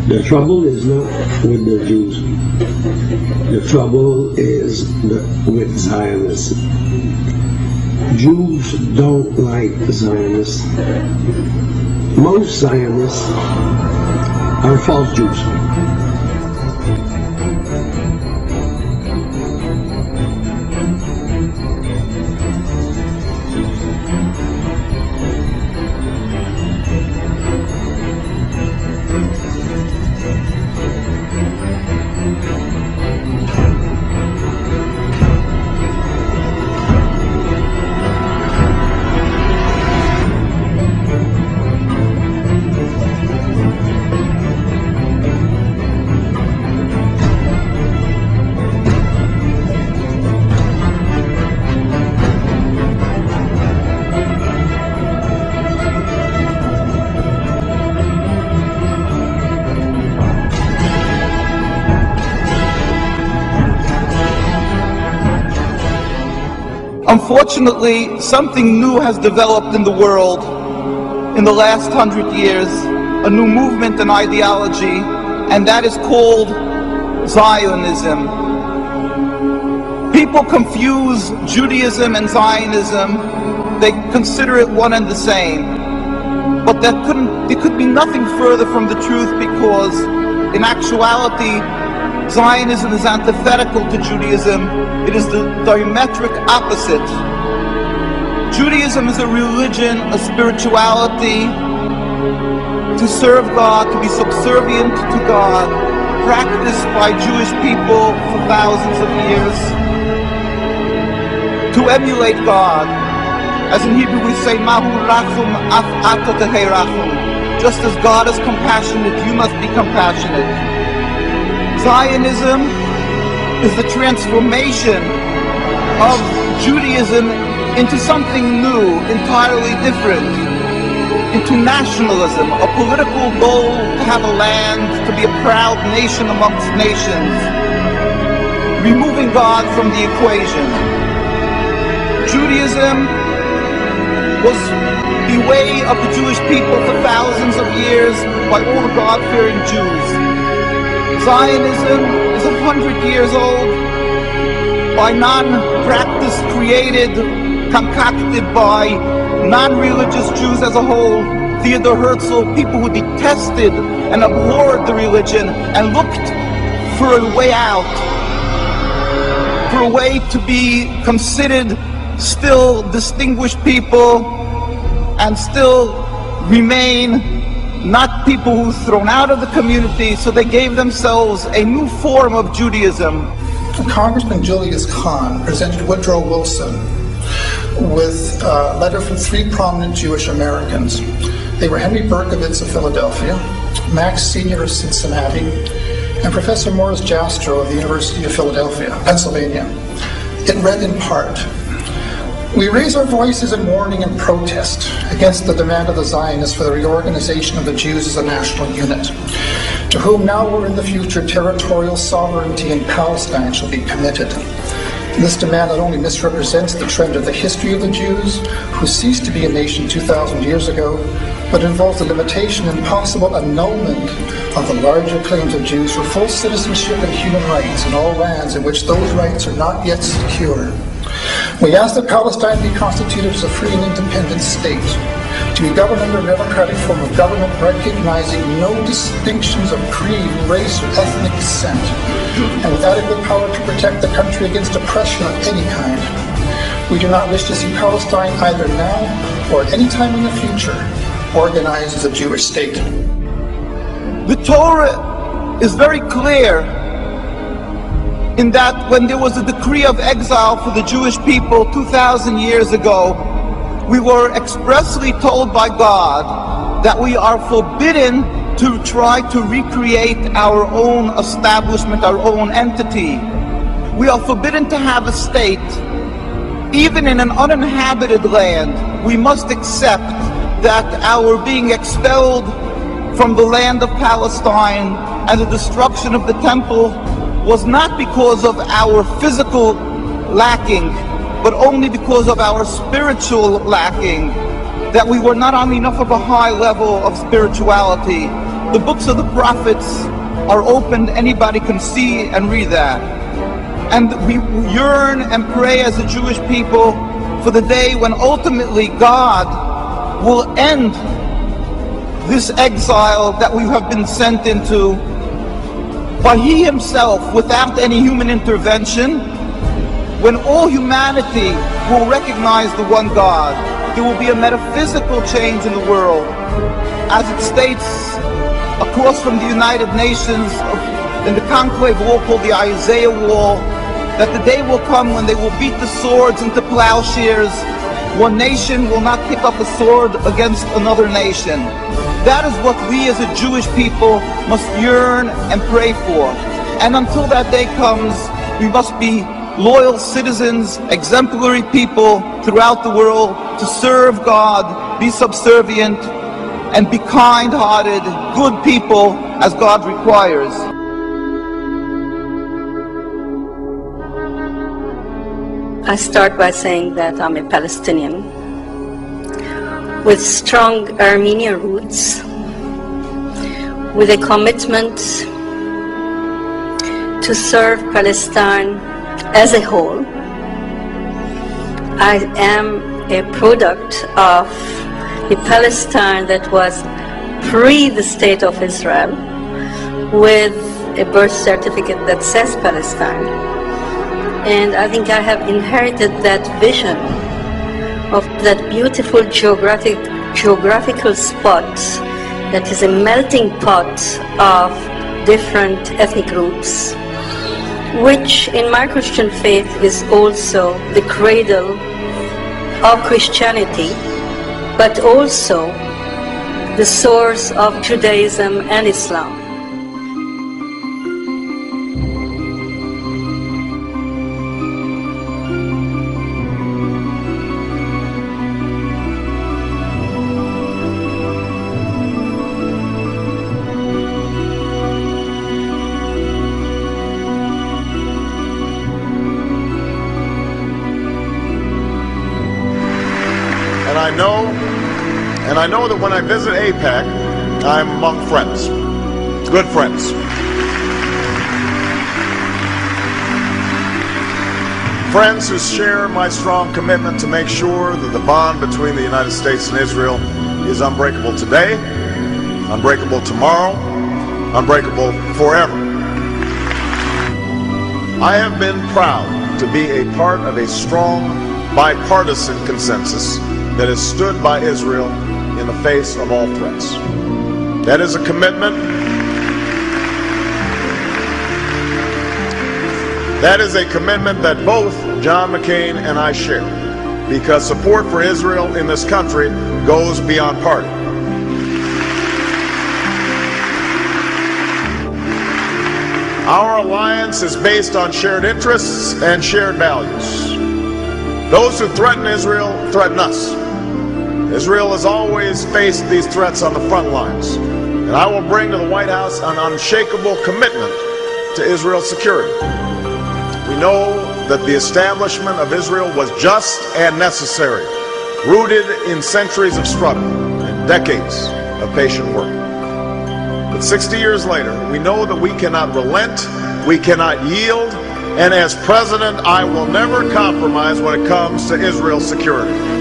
The trouble is not with the Jews. The trouble is with Zionists. Jews don't like Zionists. Most Zionists are false Jews. Unfortunately, something new has developed in the world in the last 100 years, a new movement and ideology, and that is called Zionism. People confuse Judaism and Zionism. They consider it one and the same. But it could be nothing further from the truth, because in actuality, Zionism is antithetical to Judaism. It is the diametric opposite. Judaism is a religion, a spirituality, to serve God, to be subservient to God, practiced by Jewish people for thousands of years, to emulate God. As in Hebrew we say, Mahu rachum af ata tehei rachum. Just as God is compassionate, you must be compassionate. Zionism is the transformation of Judaism into something new, entirely different, into nationalism, a political goal to have a land, to be a proud nation amongst nations, removing God from the equation. Judaism was the way of the Jewish people for thousands of years by all the God-fearing Jews. Zionism is 100 years old, by non-practice created, concocted by non-religious Jews as a whole. Theodor Herzl, people who detested and abhorred the religion and looked for a way out, for a way to be considered still distinguished people and still remain not people who were thrown out of the community, so they gave themselves a new form of Judaism. Congressman Julius Kahn presented Woodrow Wilson with a letter from three prominent Jewish Americans. They were Henry Berkowitz of Philadelphia, Max Senior of Cincinnati, and Professor Morris Jastrow of the University of Philadelphia, Pennsylvania. It read in part, "We raise our voices in warning and protest against the demand of the Zionists for the reorganization of the Jews as a national unit, to whom now or in the future territorial sovereignty in Palestine shall be committed. This demand not only misrepresents the trend of the history of the Jews, who ceased to be a nation 2,000 years ago, but involves the limitation and possible annulment of the larger claims of Jews for full citizenship and human rights in all lands in which those rights are not yet secure. We ask that Palestine be constituted as a free and independent state, to be governed under a democratic form of government recognizing no distinctions of creed, race, or ethnic descent, and with adequate power to protect the country against oppression of any kind. We do not wish to see Palestine either now or at any time in the future organized as a Jewish state." The Torah is very clear in that when there was a decree of exile for the Jewish people 2,000 years ago, we were expressly told by God that we are forbidden to try to recreate our own establishment, our own entity. We are forbidden to have a state. Even in an uninhabited land, we must accept that our being expelled from the land of Palestine and the destruction of the temple was not because of our physical lacking, but only because of our spiritual lacking, that we were not on enough of a high level of spirituality. The books of the prophets are open, anybody can see and read that. And we yearn and pray as a Jewish people for the day when ultimately God will end this exile that we have been sent into by He Himself, without any human intervention, when all humanity will recognize the one God. There will be a metaphysical change in the world. As it states across from the United Nations in the conclave wall called the Isaiah Wall, that the day will come when they will beat the swords into plowshares. One nation will not pick up a sword against another nation. That is what we as a Jewish people must yearn and pray for. And until that day comes, we must be loyal citizens, exemplary people throughout the world to serve God, be subservient, and be kind-hearted, good people as God requires. I start by saying that I'm a Palestinian with strong Armenian roots, with a commitment to serve Palestine as a whole. I am a product of a Palestine that was pre the State of Israel, with a birth certificate that says Palestine. And I think I have inherited that vision of that beautiful geographical spot that is a melting pot of different ethnic groups, which in my Christian faith is also the cradle of Christianity, but also the source of Judaism and Islam. And I know that when I visit AIPAC, I'm among friends, good friends. Friends who share my strong commitment to make sure that the bond between the United States and Israel is unbreakable today, unbreakable tomorrow, unbreakable forever. I have been proud to be a part of a strong bipartisan consensus that has stood by Israel in the face of all threats. That is a commitment. That is a commitment that both John McCain and I share, because support for Israel in this country goes beyond party. Our alliance is based on shared interests and shared values. Those who threaten Israel threaten us. Israel has always faced these threats on the front lines, and I will bring to the White House an unshakable commitment to Israel's security. We know that the establishment of Israel was just and necessary, rooted in centuries of struggle and decades of patient work. But 60 years later, we know that we cannot relent, we cannot yield, and as president, I will never compromise when it comes to Israel's security.